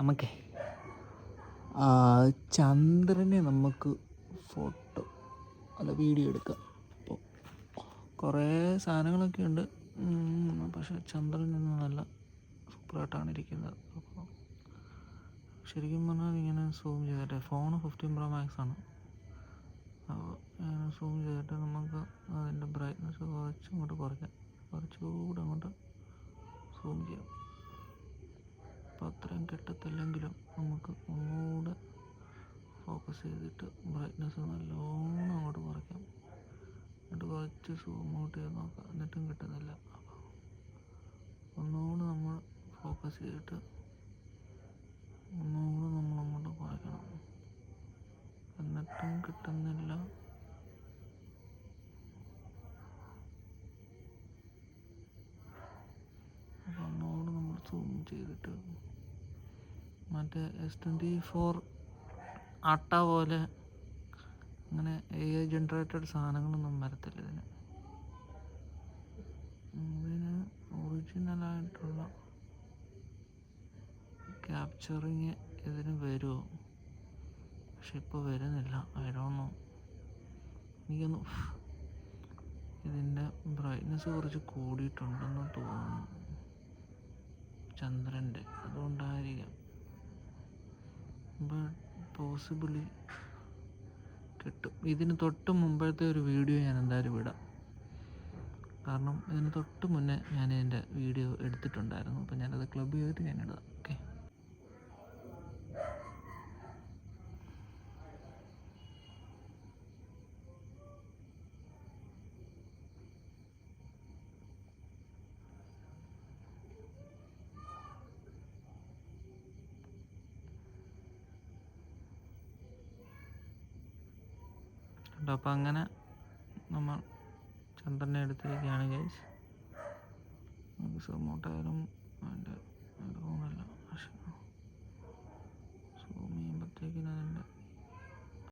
നമുക്കേ ചന്ദ്രനെ നമുക്ക് ഫോട്ടോ വീഡിയോ എടുക്കാം. അപ്പോൾ കുറേ സാധനങ്ങളൊക്കെ ഉണ്ട്, പക്ഷേ ചന്ദ്രൻ നിന്ന് നല്ല സൂപ്പറായിട്ടാണ് ഇരിക്കുന്നത്. അപ്പോൾ ശരിക്കും പറഞ്ഞാൽ ഇങ്ങനെ സൂം ചെയ്തിട്ട് ഫോൺ 15 Pro Max ആണ്. അപ്പോൾ ഇങ്ങനെ സൂം ചെയ്തിട്ട് നമുക്ക് അതിൻ്റെ ബ്രൈറ്റ്നസ് കുറച്ചങ്ങോട്ട് കുറയ്ക്കാം, കുറച്ചുകൂടെ അങ്ങോട്ട് സൂം ചെയ്യാം. അപ്പോൾ അത്രയും കിട്ടത്തില്ലെങ്കിലും നമുക്ക് ഒന്നുകൂടെ ഫോക്കസ് ചെയ്തിട്ട് ബ്രൈറ്റ്നസ് നല്ലോണം അങ്ങോട്ട് കുറയ്ക്കാം. എന്നിട്ട് കുറച്ച് സൂം ഔട്ട് ചെയ്ത് നോക്കാം, എന്നിട്ടും കിട്ടുന്നില്ല. അപ്പോൾ ഒന്നുകൂടെ നമ്മൾ ഫോക്കസ് ചെയ്തിട്ട് ഒന്നുകൂടെ നമ്മളങ്ങോട്ട് കുറയ്ക്കണം, എന്നിട്ടും കിട്ടുന്നില്ല. അപ്പോൾ ഒന്നുകൂടെ നമ്മൾ സൂം ചെയ്തിട്ട് മറ്റേ S24 അട്ട പോലെ അങ്ങനെ AI ജനറേറ്റഡ് സാധനങ്ങളൊന്നും വരത്തില്ല ഇതിന്. ഇതിന് ഒറിജിനലായിട്ടുള്ള ക്യാപ്ചറിങ് ഇതിന് വരുമോ? പക്ഷെ ഇപ്പോൾ വരുന്നില്ല. I don't know. എനിക്കൊന്ന് ഇതിൻ്റെ ബ്രൈറ്റ്നസ് കുറച്ച് കൂടിയിട്ടുണ്ടെന്ന് തോന്നുന്നു ചന്ദ്രൻ്റെ, അതുകൊണ്ടായിരിക്കാം. ബട്ട് പോസിബിളി കിട്ടും. ഇതിന് തൊട്ട് മുമ്പത്തെ ഒരു വീഡിയോ ഞാൻ എന്തായാലും വിടാം, കാരണം ഇതിന് തൊട്ട് മുന്നേ ഞാൻ ഇതിൻ്റെ വീഡിയോ എടുത്തിട്ടുണ്ടായിരുന്നു. അപ്പോൾ ഞാനത് ക്ലബ് ചെയ്തിട്ട് ഞാൻ ഇടാം. ഓക്കെ. അപ്പോൾ അങ്ങനെ നമ്മൾ ചന്ദ്രനെ എടുത്തിരിക്കുകയാണ് ഗൈസ്. നമുക്ക് സൂമൗട്ടായാലും അതിൻ്റെ തോന്നില്ല.